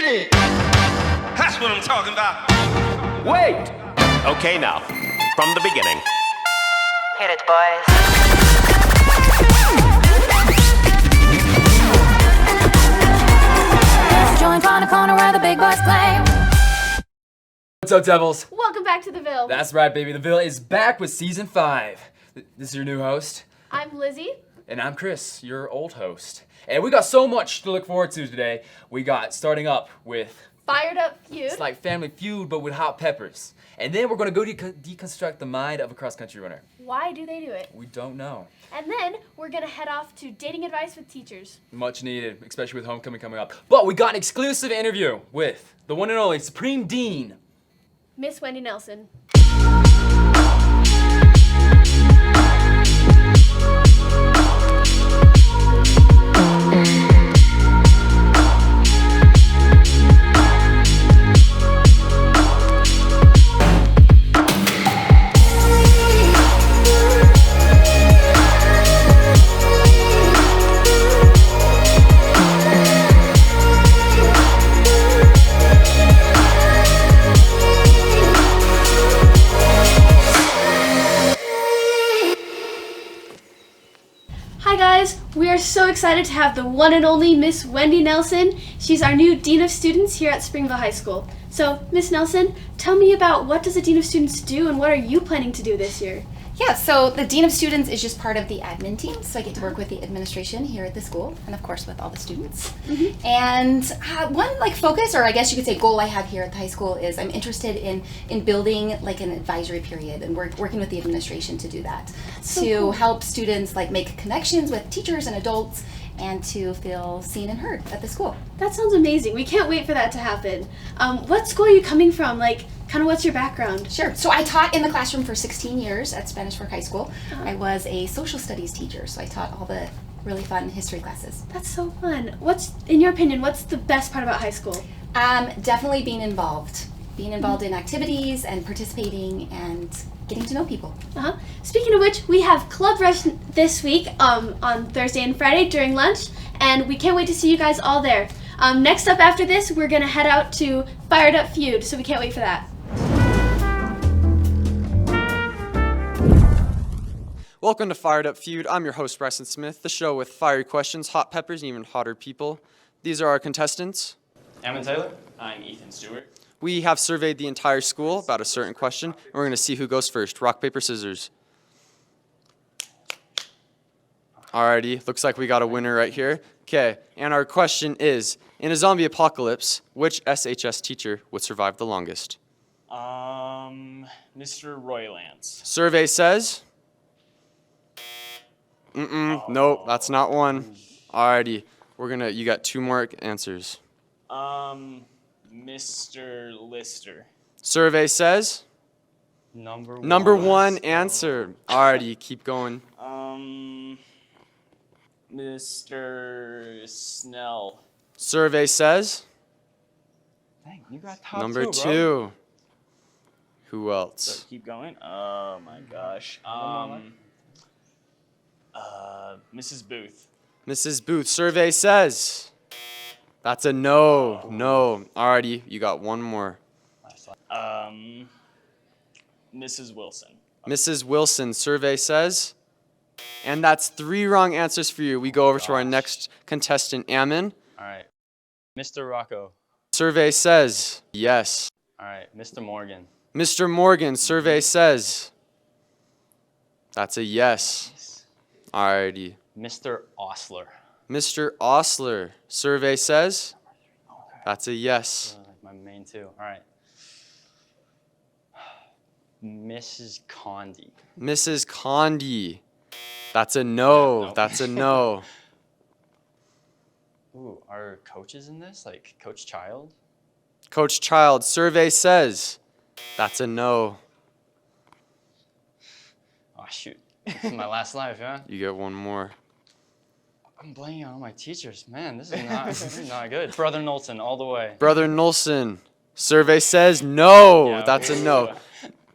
That's what I'm talking about. Wait! Okay, now, from the beginning. Hit it, boys. Joint on a corner where the big boys play. What's up, Devils? Welcome back to the Ville. That's right, baby. The Ville is back with Season 5. This is your new host. I'm Lizzie. And I'm Chris, your old host. And we got so much to look forward to today. We got starting up with... Fired Up Feud. It's like Family Feud, but with hot peppers. And then we're going to go deconstruct the mind of a cross-country runner. Why do they do it? We don't know. And then we're going to head off to dating advice with teachers. Much needed, especially with homecoming coming up. But we got an exclusive interview with the one and only Supreme Dean, Miss Wendy Nelson. Hi guys, we are so excited to have the one and only Miss Wendy Nelson. She's our new Dean of Students here at Springville High School. So, Miss Nelson, tell me about what does a Dean of Students do and what are you planning to do this year? Yeah, so the Dean of Students is just part of the admin team, so I get to work with the administration here at the school, and of course with all the students. Mm-hmm. And one focus, or I guess you could say goal I have here at the high school is I'm interested in building like an advisory period and working with the administration to do that. So to cool. help students make connections with teachers and adults and to feel seen and heard at the school. That sounds amazing. We can't wait for that to happen. What school are you coming from? Kind of what's your background? Sure. So I taught in the classroom for 16 years at Spanish Fork High School. I was a social studies teacher, so I taught all the really fun history classes. That's so fun. In your opinion, what's the best part about high school? Definitely being involved. Being involved in activities and participating and getting to know people. Speaking of which, we have Club Rush this week on Thursday and Friday during lunch, and we can't wait to see you guys all there. Next up after this, we're going to head out to Fired Up Feud, so we can't wait for that. Welcome to Fired Up Feud. I'm your host, Bryson Smith, the show with fiery questions, hot peppers, and even hotter people. These are our contestants. Ammon Taylor. I'm Ethan Stewart. We have surveyed the entire school about a certain question, and we're going to see who goes first. Rock, paper, scissors. Alrighty, looks like we got a winner right here. Okay, and our question is, in a zombie apocalypse, which SHS teacher would survive the longest? Mr. Roy Lance. Survey says... Nope, that's not one. Alrighty, you got two more answers. Mr. Lister. Survey says? Number one answer. Alrighty, keep going. Mr. Snell. Survey says? Dang, you got top Number two, two. bro. Who else? So keep going. Oh my gosh. Mrs. Booth. Mrs. Booth. Survey says? That's a no. No. Alrighty, you got one more. Mrs. Wilson. Mrs. Wilson. Survey says? And that's three wrong answers for you. We go over to our next contestant, Ammon. All right. Mr. Rocco. Survey says? Yes. All right. Mr. Morgan. Mr. Morgan. Survey says? That's a yes. Alrighty. Mr. Osler. Mr. Osler. Survey says? That's a yes. My main two. All right. Mrs. Condi. Mrs. Condi. That's a no. No. That's a no. Ooh, are coaches in this? Like Coach Child? Coach Child. Survey says? That's a no. Oh, shoot. This is my last life, yeah? You get one more. I'm blaming on all my teachers. Man, this is not good. Brother Knowlton, all the way. Brother Knowlton. Survey says no. Yeah, That's a no.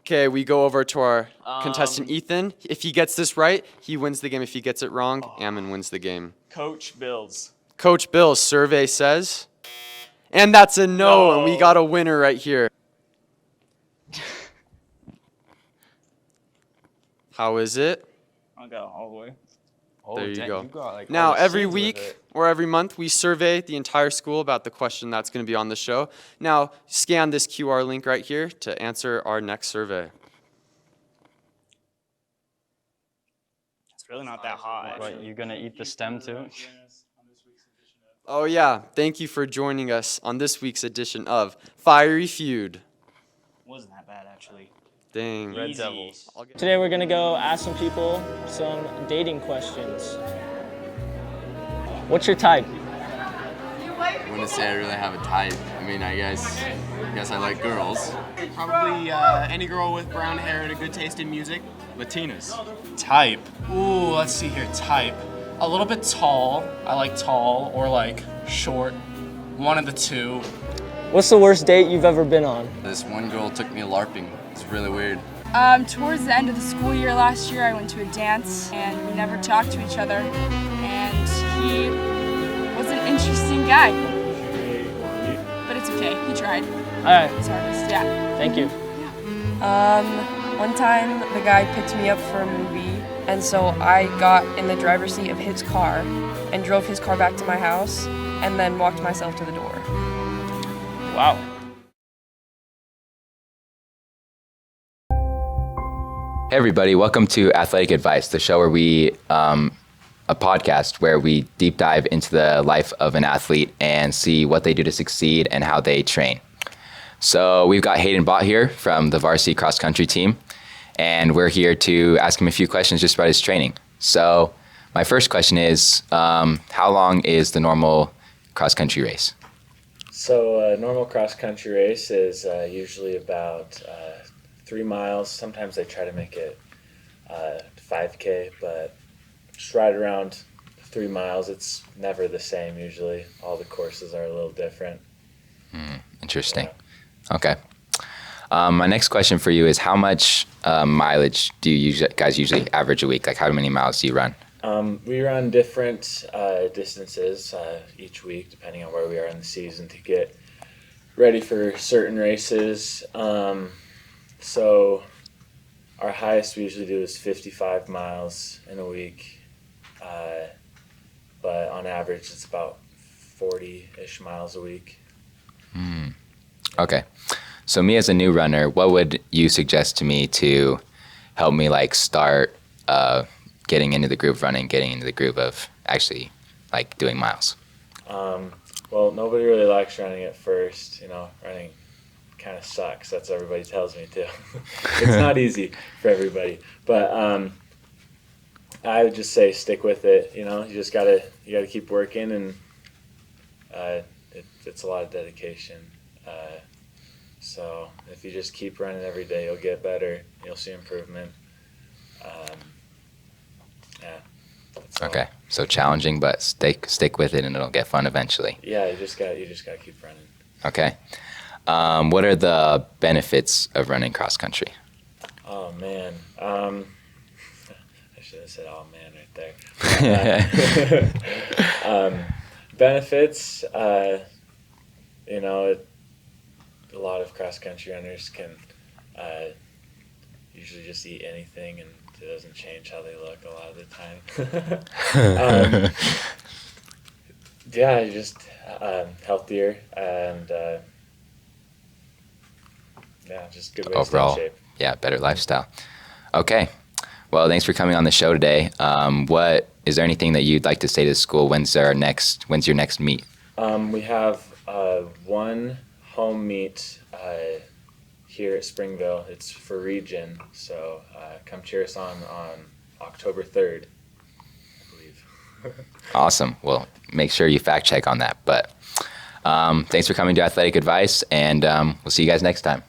Okay, we go over to our contestant Ethan. If he gets this right, he wins the game. If he gets it wrong, Ammon wins the game. Coach Bills. Coach Bill, survey says. And that's a no, and we got a winner right here. How is it? I'll go all the way. There you dang, go. You got, like, Now, all the every scenes with week it. or every month, we survey the entire school about the question that's going to be on the show. Now, scan this QR link right here to answer our next survey. It's really not that hot. What, you gonna eat the stem too? Oh yeah, thank you for joining us on this week's edition of Fiery Feud. Wasn't that bad actually. Dang. Red Devils. Today we're gonna go ask some people some dating questions. What's your type? I wouldn't say I really have a type. I mean, I guess I like girls. Probably any girl with brown hair and a good taste in music. Latinas. Type. Ooh, let's see here. Type. A little bit tall. I like tall or like short. One of the two. What's the worst date you've ever been on? This one girl took me LARPing. It's really weird. Towards the end of the school year last year, I went to a dance and we never talked to each other. And he was an interesting guy. But it's okay, he tried. All right, He's an artist, yeah. thank you. One time the guy picked me up for a movie, and so I got in the driver's seat of his car and drove his car back to my house and then walked myself to the door. Wow. Hey everybody, welcome to Athletic Advice, the show where we, a podcast where we deep dive into the life of an athlete and see what they do to succeed and how they train. So we've got Hayden Bott here from the varsity cross country team, and we're here to ask him a few questions just about his training. So my first question is, how long is the normal cross country race? So a normal cross country race is usually about 3 miles. Sometimes they try to make it 5K, but just right around 3 miles. It's never the same usually. All the courses are a little different. Interesting. Yeah. Okay. My next question for you is, how much mileage do you guys usually average a week? Like, how many miles do you run? We run different distances each week, depending on where we are in the season, to get ready for certain races. So our highest we usually do is 55 miles in a week, but on average it's about 40-ish miles a week. Okay. So me as a new runner, what would you suggest to me to help me like start getting into the groove of running, getting into the groove of actually like doing miles? Well, nobody really likes running at first. Running kind of sucks. That's what everybody tells me too. It's not easy for everybody, but I would just say stick with it. You just gotta keep working, and it's a lot of dedication. So if you just keep running every day, you'll get better. You'll see improvement. Okay, so challenging, but stick with it, and it'll get fun eventually. Yeah, you just gotta keep running. Okay. What are the benefits of running cross country? Oh man, I should have said "oh man" right there. Benefits, a lot of cross country runners can usually just eat anything, and it doesn't change how they look a lot of the time. Yeah, just healthier and just good way to stay in shape. Yeah, better lifestyle. Okay. Well, thanks for coming on the show today. Is there anything that you'd like to say to the school? When's your next meet? We have one home meet here at Springville. It's for region, so come cheer us on October 3rd, I believe. Awesome. Well, make sure you fact check on that. But thanks for coming to Athletic Advice, and we'll see you guys next time.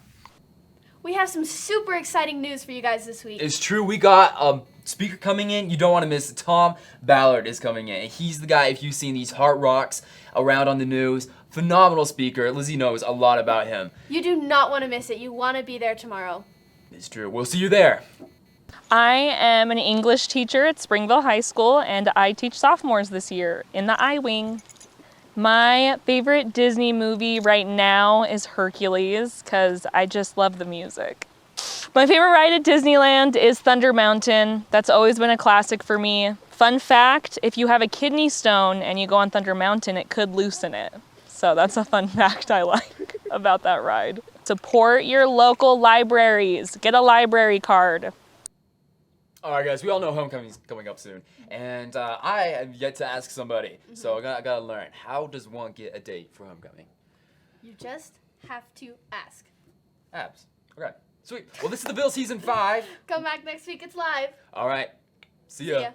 We have some super exciting news for you guys this week. It's true. We got a speaker coming in. You don't want to miss it. Tom Ballard is coming in. He's the guy, if you've seen these Heart Rocks around on the news, phenomenal speaker. Lizzie knows a lot about him. You do not want to miss it. You want to be there tomorrow. It's true. We'll see you there. I am an English teacher at Springville High School, and I teach sophomores this year in the I Wing. My favorite Disney movie right now is Hercules because I just love the music. My favorite ride at Disneyland is Thunder Mountain. That's always been a classic for me. Fun fact, if you have a kidney stone and you go on Thunder Mountain, it could loosen it. So that's a fun fact I like about that ride. Support your local libraries. Get a library card. All right, guys, we all know homecoming's coming up soon, and I have yet to ask somebody, so I gotta learn. How does one get a date for homecoming? You just have to ask. Abs. Okay, sweet. Well, this is the Ville Season 5. Come back next week, it's live. All right, see ya. See ya.